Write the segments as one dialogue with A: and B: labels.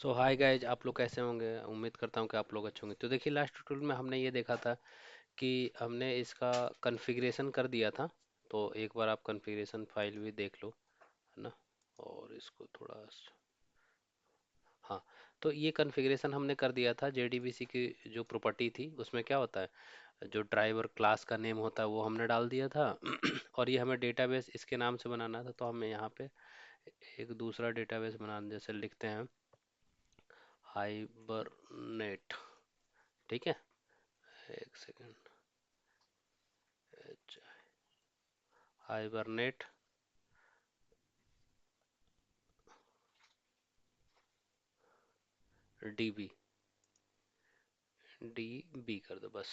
A: सो hi guys, आप लोग कैसे होंगे। उम्मीद करता हूँ कि आप लोग अच्छे होंगे। तो देखिए, लास्ट ट्यूटोरियल में हमने ये देखा था कि हमने इसका कॉन्फ़िगरेशन कर दिया था। तो एक बार आप कॉन्फ़िगरेशन फाइल भी देख लो, है ना। और इसको थोड़ा हाँ, तो ये कॉन्फ़िगरेशन हमने कर दिया था। जेडीबीसी की जो प्रॉपर्टी थी उसमें क्या होता है, जो ड्राइवर क्लास का नेम होता है वो हमने डाल दिया था। और ये हमें डेटाबेस इसके नाम से बनाना था, तो हमें यहाँ पे एक दूसरा डेटाबेस बनाना, जैसे लिखते हैं हाइबरनेट। ठीक है, एक सेकेंड। हाइबरनेट डीबी, डीबी कर दो बस।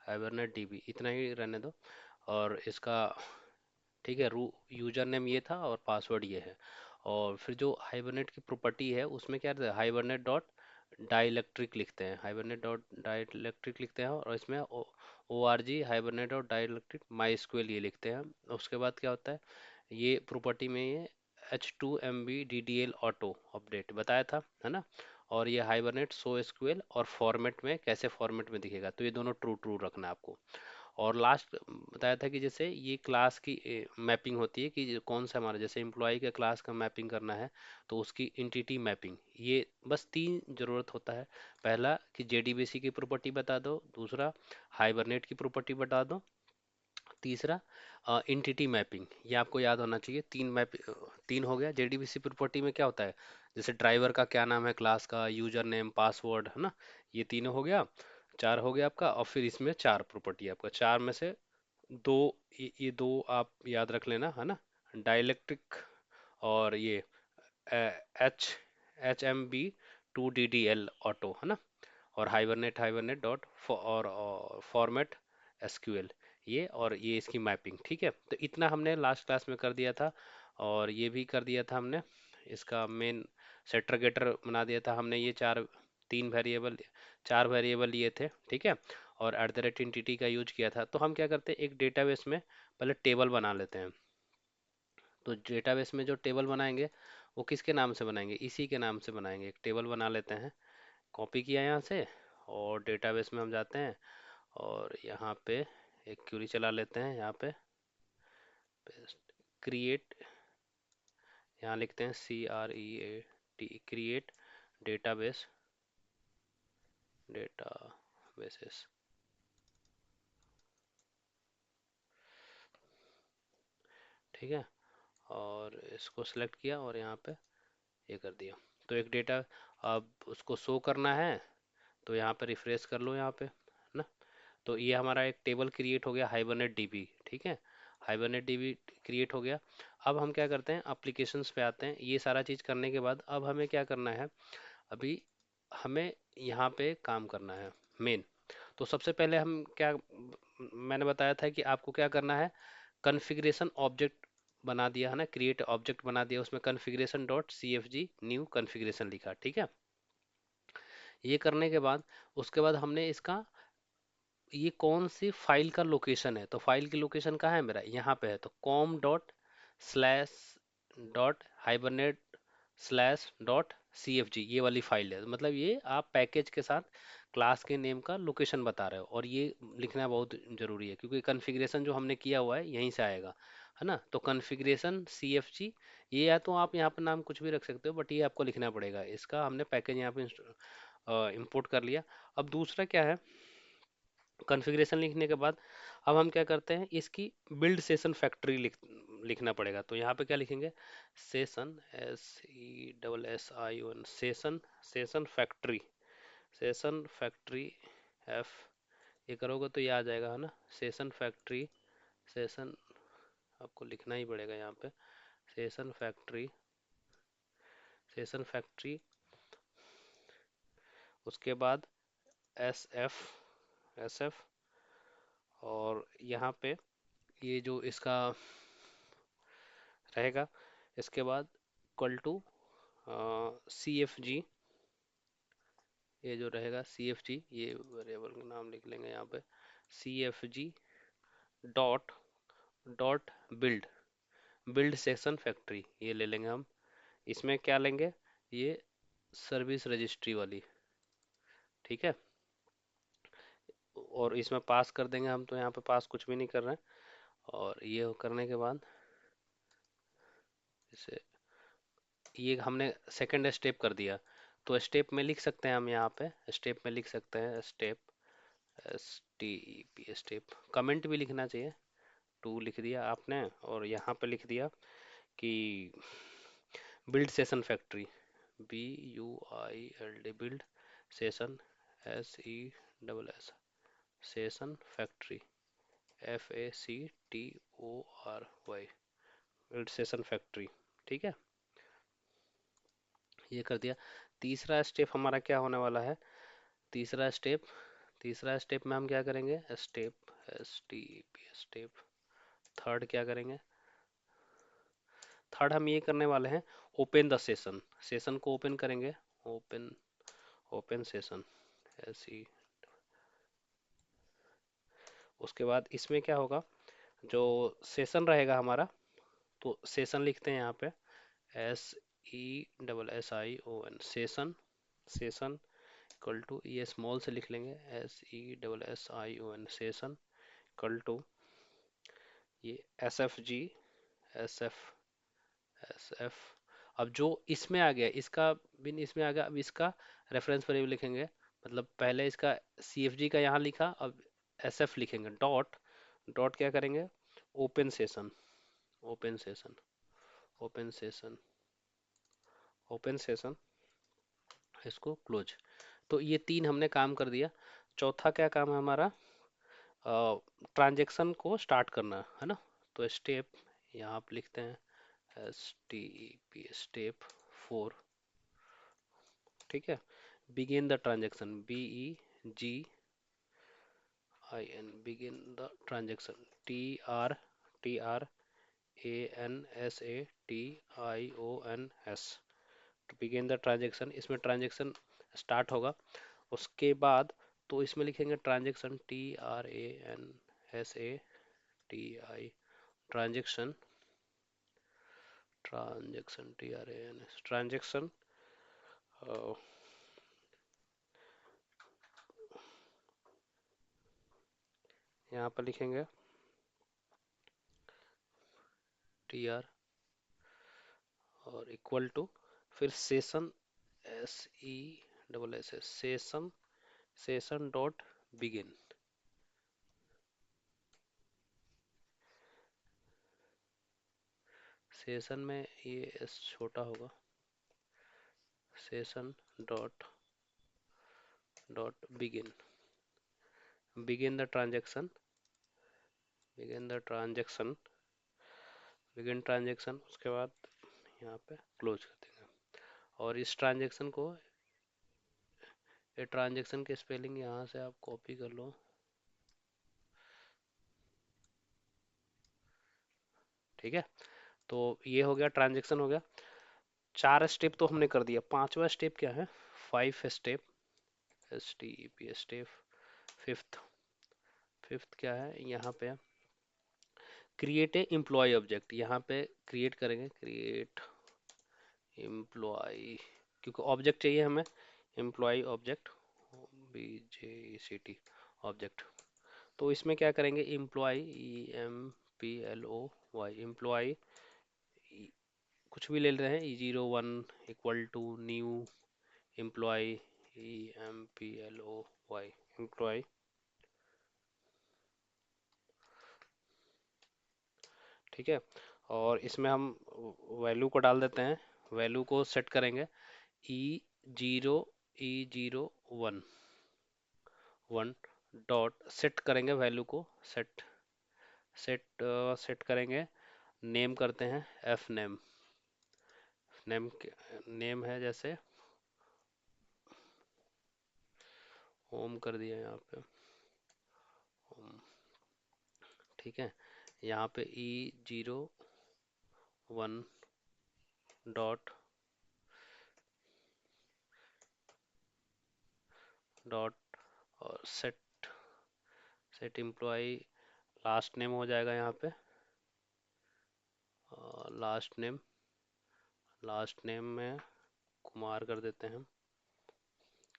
A: हाइबरनेट डीबी इतना ही रहने दो। और इसका ठीक है, रू यूजर नेम ये था और पासवर्ड ये है। और फिर जो हाइबरनेट की प्रॉपर्टी है उसमें क्या रहता है, हाइबरनेट डॉट डाइलेक्ट्रिक लिखते हैं, हाइबरनेट डॉट डाइलेक्ट्रिक लिखते हैं। और इसमें O R G Hibernate dot dialect MySQL ये लिखते हैं। उसके बाद क्या होता है, ये प्रॉपर्टी में ये H2MB DDL ऑटो अपडेट बताया था, है ना। और ये हाइबरनेट सो एसक्यूएल और फॉर्मेट में कैसे फॉर्मेट में दिखेगा, तो ये दोनों ट्रू ट्रू रखना है आपको। और लास्ट बताया था कि जैसे ये क्लास की मैपिंग होती है कि कौन सा हमारा, जैसे एम्प्लॉय के क्लास का मैपिंग करना है तो उसकी इंटिटी मैपिंग, ये बस तीन जरूरत होता है। पहला कि जेडीबीसी की प्रॉपर्टी बता दो, दूसरा हाइबरनेट की प्रॉपर्टी बता दो, तीसरा इंटिटी मैपिंग। ये आपको याद होना चाहिए। तीन हो गया। जेडीबीसी प्रॉपर्टी में क्या होता है, जैसे ड्राइवर का क्या नाम है, क्लास का यूजर नेम, पासवर्ड, है ना। ये तीनों हो गया, चार हो गया आपका। और फिर इसमें चार प्रॉपर्टी आपका, चार में से दो, ये दो आप याद रख लेना, है ना। डाइलेक्ट्रिक और ये एच HMB2DDL ऑटो, है ना। और हाइबरनेट डॉट और फॉर्मेट एसक्यूएल, ये और ये इसकी मैपिंग। ठीक है, तो इतना हमने लास्ट क्लास में कर दिया था। और ये भी कर दिया था हमने, इसका मेन सेटर गेटर बना दिया था हमने। ये तीन वेरिएबल, चार वेरिएबल ये थे, ठीक है। और एट द रेट इंटिटी का यूज किया था। तो हम क्या करते हैं, एक डेटाबेस में पहले टेबल बना लेते हैं। तो डेटाबेस में जो टेबल बनाएंगे वो किसके नाम से बनाएंगे, इसी के नाम से बनाएंगे। एक टेबल बना लेते हैं, कॉपी किया यहाँ से, और डेटाबेस में हम जाते हैं और यहाँ पे एक क्वेरी चला लेते हैं। यहाँ पे क्रिएट, यहाँ लिखते हैं CREAT, क्रिएट डेटाबेस, डेटाबेसेस। ठीक है, और इसको सेलेक्ट किया और यहाँ पे ये कर दिया। तो एक डेटा अब उसको शो करना है, तो यहाँ पे रिफ्रेश कर लो यहाँ पे, है ना। तो ये हमारा एक टेबल क्रिएट हो गया, हाइबरनेट डीबी। ठीक है, हाइबरनेट डीबी क्रिएट हो गया। अब हम क्या करते हैं, एप्लीकेशंस पे आते हैं। ये सारा चीज़ करने के बाद अब हमें क्या करना है, अभी हमें यहाँ पे काम करना है मेन। तो सबसे पहले हम क्या, मैंने बताया था कि आपको क्या करना है, कॉन्फ़िगरेशन ऑब्जेक्ट बना दिया, है ना। क्रिएट ऑब्जेक्ट बना दिया, उसमें configuration dot CFG new configuration लिखा, ठीक है। ये करने के बाद उसके बाद हमने इसका, ये कौन सी फाइल का लोकेशन है, तो फाइल की लोकेशन कहाँ है मेरा, यहाँ पे है। तो com dot slash dot hibernate slash dot CFG, ये वाली फाइल है। मतलब ये आप पैकेज के साथ क्लास के नेम का लोकेशन बता रहे हो, और ये लिखना बहुत जरूरी है क्योंकि कॉन्फ़िगरेशन जो हमने किया हुआ है यहीं से आएगा, है ना। तो कॉन्फ़िगरेशन CFG, ये या तो आप यहाँ पर नाम कुछ भी रख सकते हो, बट ये आपको लिखना पड़ेगा। इसका हमने पैकेज यहाँ पे इंपोर्ट कर लिया। अब दूसरा क्या है, कॉन्फ़िगरेशन लिखने के बाद अब हम क्या करते हैं, इसकी बिल्ड सेशन फैक्ट्री लिखना पड़ेगा। तो यहाँ पे क्या लिखेंगे, session, SESSION, session, session factory, session factory F, ये करोगे तो ये आ जाएगा, है ना। सेशन फैक्ट्री, सेशन आपको लिखना ही पड़ेगा यहाँ पे, सेशन फैक्ट्री, सेशन फैक्ट्री। उसके बाद SF, और यहाँ पे ये जो इसका रहेगा, इसके बाद इक्वल टू CFG, ये जो रहेगा CFG, ये वेरिएबल का नाम लिख लेंगे यहाँ पे, CFG dot dot build, build section factory, ये ले लेंगे हम। इसमें क्या लेंगे, ये सर्विस रजिस्ट्री वाली। ठीक है, और इसमें पास कर देंगे हम, तो यहाँ पे पास कुछ भी नहीं कर रहे हैं। और ये करने के बाद इसे, ये हमने सेकंड स्टेप कर दिया। तो स्टेप में लिख सकते हैं हम, यहाँ पे स्टेप में लिख सकते हैं step, S T E P step. Comment भी लिखना चाहिए, टू लिख दिया आपने, और यहाँ पे लिख दिया कि build session factory, B U I L D, build session, S E double S, session factory, F A C T O R Y, build session factory. ठीक है, ये कर दिया। तीसरा स्टेप हमारा क्या होने वाला है? तीसरा स्टेप में हम क्या करेंगे? Step, S T P step. Third क्या करेंगे? थर्ड हम ये करने वाले हैं, ओपन द सेशन। सेशन को ओपन करेंगे, ओपन, ओपन सेशन, ऐसी। उसके बाद इसमें क्या होगा, जो सेशन रहेगा हमारा, तो सेशन लिखते हैं यहाँ पे, S E double S I O N, session. Session equal to, ये स्मॉल से लिख लेंगे, S E double S I O N, session equal to ये S F G, S F, S F. अब जो इसमें आ गया, इसका बिन इसमें आ गया, अब इसका रेफरेंस वेरिएबल लिखेंगे। मतलब पहले इसका सी एफ जी का यहाँ लिखा, अब एस एफ लिखेंगे, डॉट, डॉट क्या करेंगे, open session, open session, open session, open session, इसको क्लोज। तो ये तीन हमने काम कर दिया। चौथा क्या काम है हमारा? ट्रांजैक्शन को स्टार्ट करना है ना। तो स्टेप यहाँ पे लिखते हैं, S T E P step 4। ठीक है, begin the transaction, B E G I N, begin the transaction, T R A N S A T I O N S, तो बिगिन द ट्रांजैक्शन, इसमें transaction start होगा। उसके बाद तो इसमें लिखेंगे transaction, T R A N S A T I, transaction, transaction T R A N S, transaction, यहाँ पर लिखेंगे टी आर, और इक्वल टू, फिर session, S E double S S, session, session dot begin. Session में ये S छोटा होगा, session dot, dot begin, begin the transaction, begin the transaction, begin transaction. उसके बाद यहाँ पे क्लोज कर देंगे। और इस ट्रांजैक्शन को, ये ट्रांजैक्शन के स्पेलिंग यहाँ से आप कॉपी कर लो। ठीक है, तो ये हो गया, ट्रांजैक्शन हो गया। चार स्टेप तो हमने कर दिया, पांचवा स्टेप क्या है? Five step, S T E P step, fifth. Fifth क्या है? यहाँ पे क्रिएट ए एम्प्लॉय ऑब्जेक्ट, यहाँ पे क्रिएट करेंगे, क्रिएट एम्प्लॉय, क्योंकि ऑब्जेक्ट चाहिए हमें, employ object, B J E C T object. तो इसमें क्या करेंगे, employ, E M P L O Y, employ, कुछ भी ले रहे हैं, E01 equal to new employ, E M P L O Y, employ. ठीक है, और इसमें हम वैल्यू को डाल देते हैं, वैल्यू को सेट करेंगे, E0, E01 1, डॉट सेट करेंगे वैल्यू को, सेट, सेट करेंगे, नेम करते हैं एफ नेम, नेम, नेम है जैसे होम कर दिया यहाँ पे, होम। ठीक है, यहाँ पे E01 डॉट, डॉट, और set, set employ, last name हो जाएगा यहाँ पे, लास्ट नेम, लास्ट नेम में कुमार कर देते हैं हम,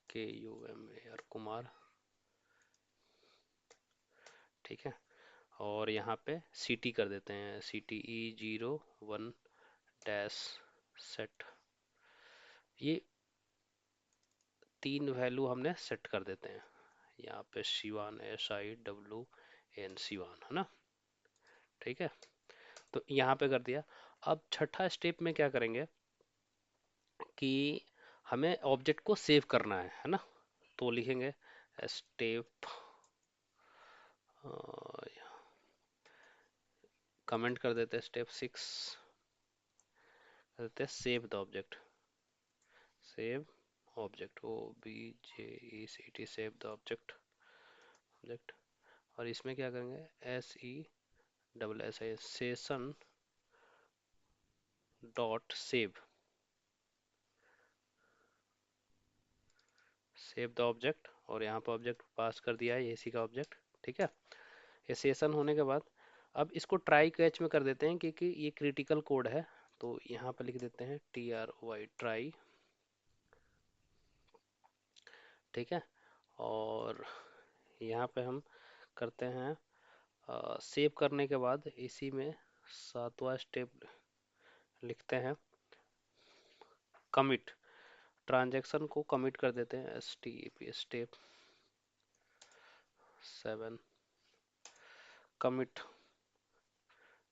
A: KUMAR कुमार। ठीक है, और यहाँ पे CT कर देते हैं, CTE01 सेट। ये 3 वैल्यू हमने सेट कर देते हैं यहाँ पे, शिवान, SIWAN शिवान, है ना। ठीक है, तो यहाँ पे कर दिया। अब छठा स्टेप में क्या करेंगे कि हमें ऑब्जेक्ट को सेव करना है ना। तो लिखेंगे स्टेप, कमेंट कर देते हैं स्टेप 6, कर देते हैं save the object, save object, OBJECT, save the object, object. और इसमें क्या करेंगे, SESSI, session dot save, save the object. और यहाँ पर ऑब्जेक्ट पास कर दिया है, AC का ऑब्जेक्ट। ठीक है, ये सेशन होने के बाद अब इसको ट्राई कैच में कर देते हैं, क्योंकि ये क्रिटिकल कोड है। तो यहाँ पर लिख देते हैं TRY, ट्राई। ठीक है, और यहाँ पे हम करते हैं सेव करने के बाद इसी में 7वां स्टेप लिखते हैं कमिट, ट्रांजैक्शन को कमिट कर देते हैं, STEP, step 7, commit,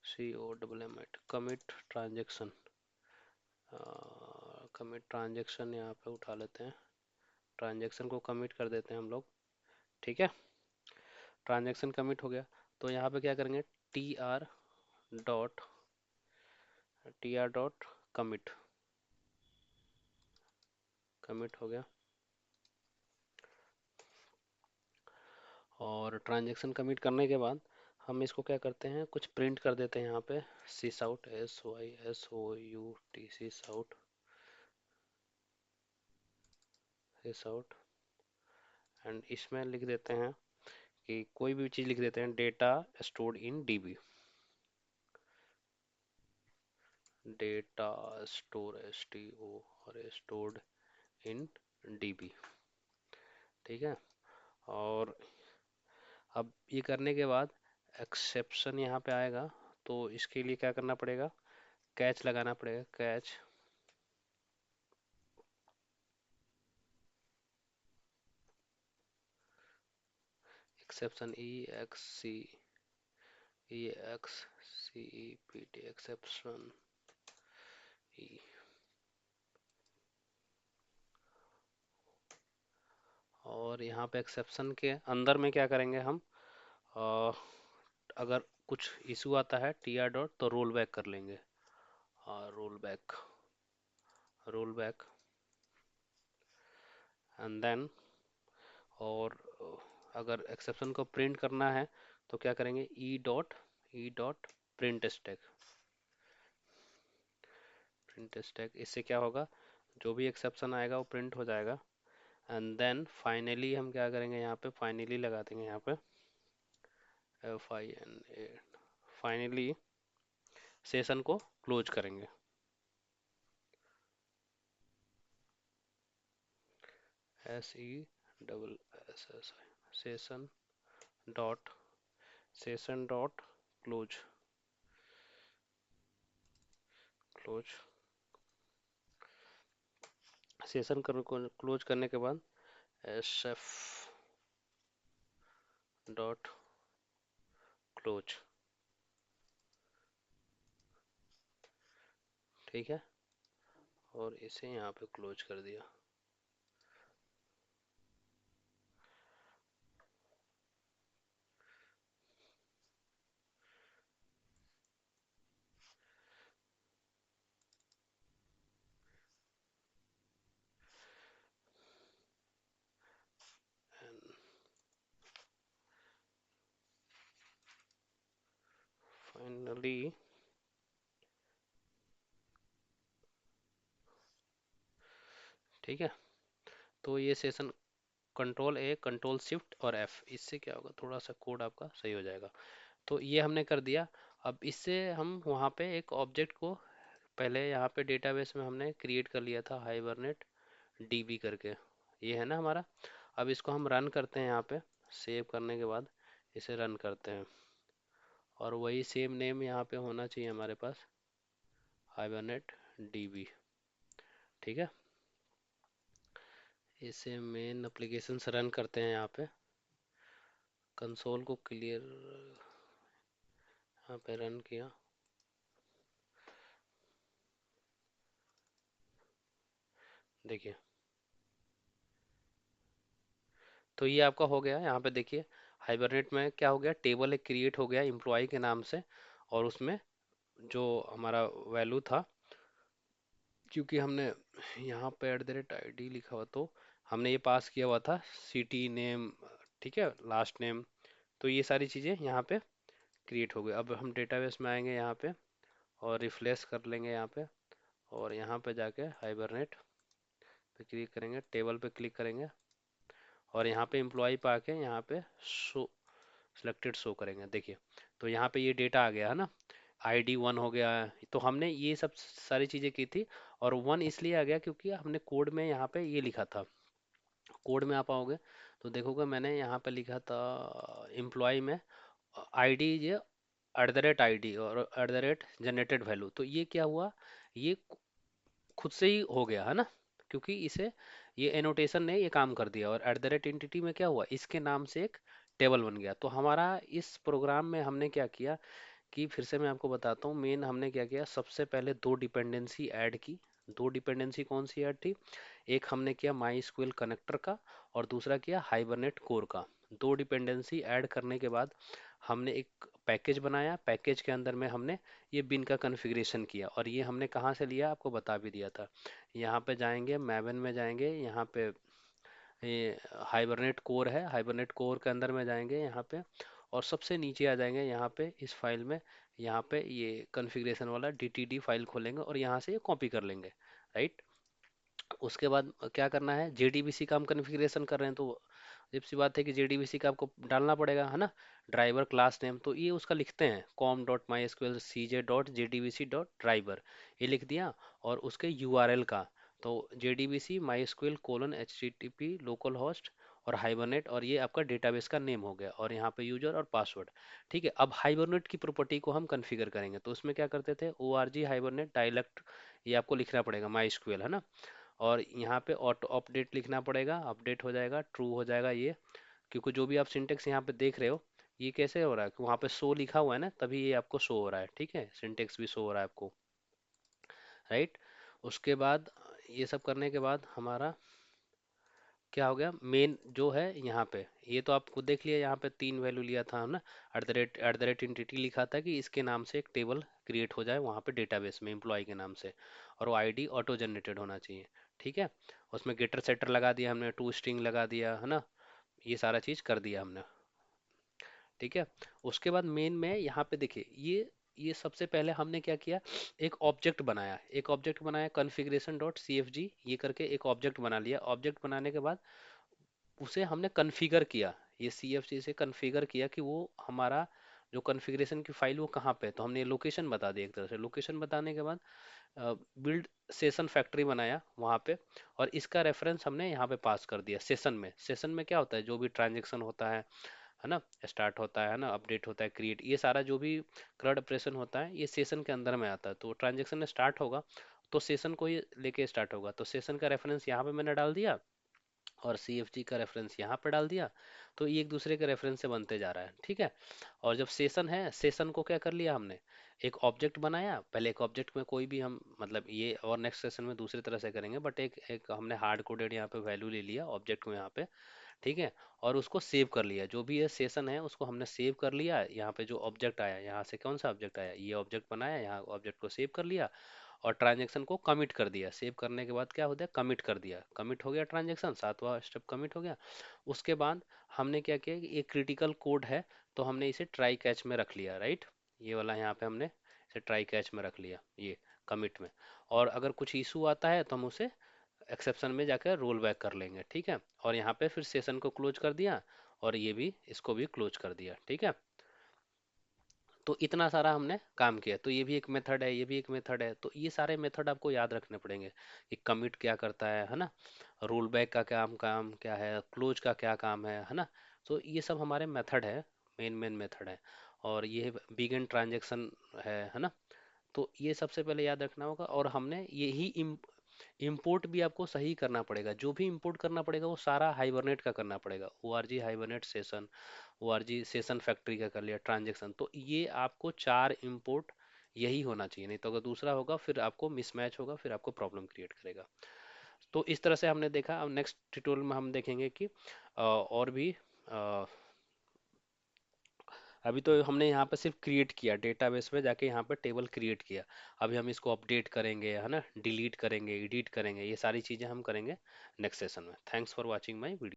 A: COMMIT, commit transaction. Commit transaction यहाँ पे उठा लेते हैं, ट्रांजैक्शन को कमिट कर देते हैं हम लोग। ठीक है, ट्रांजैक्शन कमिट हो गया। तो यहाँ पे क्या करेंगे, dot TR dot commit, commit हो गया। और ट्रांजैक्शन कमिट करने के बाद हम इसको क्या करते हैं, कुछ प्रिंट कर देते हैं यहाँ पे, sysout, SYSOUT, sysout। एंड इसमें लिख देते हैं कि कोई भी चीज़ लिख देते हैं, data stored in DB, data store, stored in DB। ठीक है, और अब ये करने के बाद एक्सेप्शन यहाँ पे आएगा, तो इसके लिए क्या करना पड़ेगा, कैच लगाना पड़ेगा, कैच, एक्सेप्शन EXCEPT, एक्सेप्शन ई। और यहाँ पे एक्सेप्शन के अंदर में क्या करेंगे हम, अ, अगर कुछ इशू आता है TR डॉट, तो रोल बैक कर लेंगे, रोल बैक एंड देन। और अगर एक्सेप्शन को प्रिंट करना है तो क्या करेंगे, ई डॉट प्रिंट स्टैक। इससे क्या होगा, जो भी एक्सेप्शन आएगा वो प्रिंट हो जाएगा। एंड देन फाइनली हम क्या करेंगे, यहाँ पे फाइनली लगा देंगे, यहाँ पे FINA, फाइनली सेशन को क्लोज करेंगे, SESSI, dot session dot close, close. Session close करने के बाद SF डॉट क्लोज। ठीक है, और इसे यहाँ पे क्लोज कर दिया। एंड फाइनली, ठीक है, तो ये session control A, control Shift और F, इससे क्या होगा, थोड़ा सा कोड आपका सही हो जाएगा। तो ये हमने कर दिया। अब इससे हम वहाँ पे एक ऑब्जेक्ट को पहले यहाँ पे डेटाबेस में हमने क्रिएट कर लिया था हाइबरनेट डीबी करके, ये है ना हमारा। अब इसको हम रन करते हैं यहाँ पे, सेव करने के बाद इसे रन करते हैं, और वही सेम नेम यहाँ पे होना चाहिए हमारे पास, हाइबरनेट डीबी। ठीक है, इसे मेन एप्लीकेशन से रन करते हैं यहाँ पे, कंसोल को क्लियर यहाँ पे रन किया। देखिए, तो ये आपका हो गया। यहाँ पे देखिए हाइबरनेट में क्या हो गया, टेबल एक क्रिएट हो गया एम्प्लॉय के नाम से, और उसमें जो हमारा वैल्यू था, क्योंकि हमने यहाँ पे @id लिखा हुआ, तो हमने ये पास किया हुआ था सिटी नेम, ठीक है, लास्ट नेम। तो ये सारी चीज़ें यहाँ पे क्रिएट हो गई। अब हम डेटाबेस में आएंगे यहाँ पे और रिफ्रेश कर लेंगे यहाँ पे, और यहाँ पे जाके हाइबरनेट पे क्लिक करेंगे, टेबल पे क्लिक करेंगे, और यहाँ पे एम्प्लॉय पे आके यहाँ पे शो सिलेक्टेड शो करेंगे। देखिए, तो यहाँ पे ये डेटा आ गया है ना, ID 1 हो गया है। तो हमने ये सब सारी चीज़ें की थी, और 1 इसलिए आ गया क्योंकि हमने कोड में यहाँ पे ये लिखा था। कोड में आप आओगे तो देखोगे मैंने यहाँ पे लिखा था एम्प्लॉय में ID, ये @ID और @जनरेटेड वैल्यू। तो ये क्या हुआ, ये खुद से ही हो गया है ना, क्योंकि इसे ये एनोटेशन ने ये काम कर दिया, और @entity में क्या हुआ, इसके नाम से एक टेबल बन गया। तो हमारा इस प्रोग्राम में हमने क्या किया कि फिर से मैं आपको बताता हूँ, मेन हमने क्या किया, सबसे पहले दो डिपेंडेंसी ऐड की। दो डिपेंडेंसी कौन सी ऐड थी, एक हमने किया माई स्क्वेल कनेक्टर का, और दूसरा किया हाइबरनेट कोर का। दो डिपेंडेंसी ऐड करने के बाद हमने एक पैकेज बनाया, पैकेज के अंदर में हमने ये बिन का कॉन्फ़िगरेशन किया, और ये हमने कहाँ से लिया आपको बता भी दिया था। यहाँ पे जाएंगे, मैवन में जाएंगे, यहाँ पे ये हाइबरनेट कोर है, हाइबरनेट कोर के अंदर में जाएंगे यहाँ पे, और सबसे नीचे आ जाएंगे यहाँ पे इस फाइल में, यहाँ पे ये कॉन्फ़िगरेशन वाला DTD फाइल खोलेंगे और यहाँ से ये कॉपी कर लेंगे, राइट। उसके बाद क्या करना है, JDBC का हम कॉन्फ़िगरेशन कर रहे हैं, तो जिप सी बात है कि JDBC का आपको डालना पड़ेगा, है ना। ड्राइवर क्लास नेम, तो ये उसका लिखते हैं com.mysql.cj.jdbc.driver, ये लिख दिया, और उसके URL का, तो JDBC MySQL:/HTTP लोकल होस्ट और हाइबरनेट, और ये आपका डेटाबेस का नेम हो गया, और यहाँ पे यूजर और पासवर्ड। ठीक है, अब हाइबरनेट की प्रॉपर्टी को हम कॉन्फ़िगर करेंगे, तो उसमें क्या करते थे, org हाइबरनेट डायलेक्ट, ये आपको लिखना पड़ेगा MySQL, है ना। और यहाँ पे ऑटो अपडेट लिखना पड़ेगा, अपडेट हो जाएगा, ट्रू हो जाएगा ये, क्योंकि जो भी आप सिंटेक्स यहाँ पे देख रहे हो, ये कैसे हो रहा है कि वहाँ पे शो लिखा हुआ है ना, तभी ये आपको शो हो रहा है, ठीक है, सिंटेक्स भी शो हो रहा है आपको, राइट। उसके बाद ये सब करने के बाद हमारा क्या हो गया, मेन जो है यहाँ पे, ये तो आपको देख लिया, यहाँ पे तीन वैल्यू लिया था ना, एट द रेट इंटिटी लिखा था कि इसके नाम से एक टेबल क्रिएट हो जाए वहाँ पे डेटाबेस में एम्प्लॉय के नाम से, और वो ID ऑटो जनरेटेड होना चाहिए, ठीक है। उसमें गेटर सेटर लगा दिया हमने, टू स्ट्रिंग लगा दिया, है ना, ये सारा चीज़ कर दिया हमने, ठीक है। उसके बाद मेन में यहाँ पे देखिए, ये सबसे पहले हमने क्या किया, एक ऑब्जेक्ट बनाया, कॉन्फ़िगरेशन डॉट CFG ये करके एक ऑब्जेक्ट बना लिया। ऑब्जेक्ट बनाने के बाद उसे हमने कॉन्फ़िगर किया, ये CFG से कॉन्फ़िगर किया कि वो हमारा जो कॉन्फ़िगरेशन की फाइल वो कहाँ पे है, तो हमने लोकेशन बता दी, एक तरह से लोकेशन बताने के बाद बिल्ड सेशन फैक्ट्री बनाया वहाँ पे, और इसका रेफरेंस हमने यहाँ पे पास कर दिया सेशन में। सेशन में क्या होता है, जो भी ट्रांजेक्शन होता है ना, स्टार्ट होता है ना, अपडेट होता है, क्रिएट, ये सारा जो भी CRUD ऑपरेशन होता है ये सेशन के अंदर में आता है। तो ट्रांजेक्शन स्टार्ट होगा तो सेशन को ये लेके स्टार्ट होगा, तो सेशन का रेफरेंस यहाँ पे मैंने डाल दिया, और CFG का रेफरेंस यहाँ पे डाल दिया, तो ये एक दूसरे के रेफरेंस से बनते जा रहा है, ठीक है। और जब सेशन है, सेशन को क्या कर लिया हमने, एक ऑब्जेक्ट बनाया, पहले एक ऑब्जेक्ट में कोई भी हम, मतलब ये और नेक्स्ट सेशन में दूसरी तरह से करेंगे, बट एक एक हमने हार्ड कोडेड यहाँ पे वैल्यू ले लिया ऑब्जेक्ट को यहाँ पे, ठीक है। और उसको सेव कर लिया, जो भी ये सेशन है उसको हमने सेव कर लिया, यहाँ पे जो ऑब्जेक्ट आया, यहाँ से कौन सा ऑब्जेक्ट आया, ये ऑब्जेक्ट बनाया, यहाँ ऑब्जेक्ट को सेव कर लिया, और ट्रांजेक्शन को कमिट कर दिया। सेव करने के बाद क्या होता है, कमिट कर दिया, कमिट हो गया ट्रांजेक्शन, सातवां स्टेप कमिट हो गया। उसके बाद हमने क्या किया कि ये क्रिटिकल कोड है, तो हमने इसे ट्राई कैच में रख लिया, राइट। ये वाला यहाँ पे हमने इसे ट्राई कैच में रख लिया, ये कमिट में। और अगर कुछ इशू आता है तो हम उसे एक्सेप्शन में जाकर रोल बैक कर लेंगे, ठीक है। और यहाँ पे फिर सेशन को क्लोज कर दिया, और ये भी, इसको भी क्लोज कर दिया, ठीक है। तो इतना सारा हमने काम किया, तो ये भी एक मेथड है, ये भी एक मेथड है। तो ये सारे मेथड आपको याद रखने पड़ेंगे कि कमिट क्या करता है ना, रोल बैक का क्या काम क्या है, क्लोज का क्या काम है ना। तो ये सब हमारे मेथड है, मेन मेन मेथड है। और ये बिगिन ट्रांजेक्शन है ना। तो ये सबसे पहले याद रखना होगा। और हमने यही इंपोर्ट भी आपको सही करना पड़ेगा, जो भी इंपोर्ट करना पड़ेगा वो सारा हाइबरनेट का करना पड़ेगा। O R G hibernate session, O R G session factory का कर लिया, ट्रांजेक्शन। तो ये आपको चार इंपोर्ट यही होना चाहिए, नहीं तो अगर दूसरा होगा फिर आपको मिसमैच होगा, फिर आपको प्रॉब्लम क्रिएट करेगा। तो इस तरह से हमने देखा। अब नेक्स्ट ट्यूटोरियल में हम देखेंगे कि और भी अभी तो हमने यहाँ पे सिर्फ क्रिएट किया, डेटाबेस में जाके यहाँ पे टेबल क्रिएट किया। अभी हम इसको अपडेट करेंगे है ना, डिलीट करेंगे, एडिट करेंगे, ये सारी चीज़ें हम करेंगे नेक्स्ट सेशन में। Thanks for watching my video.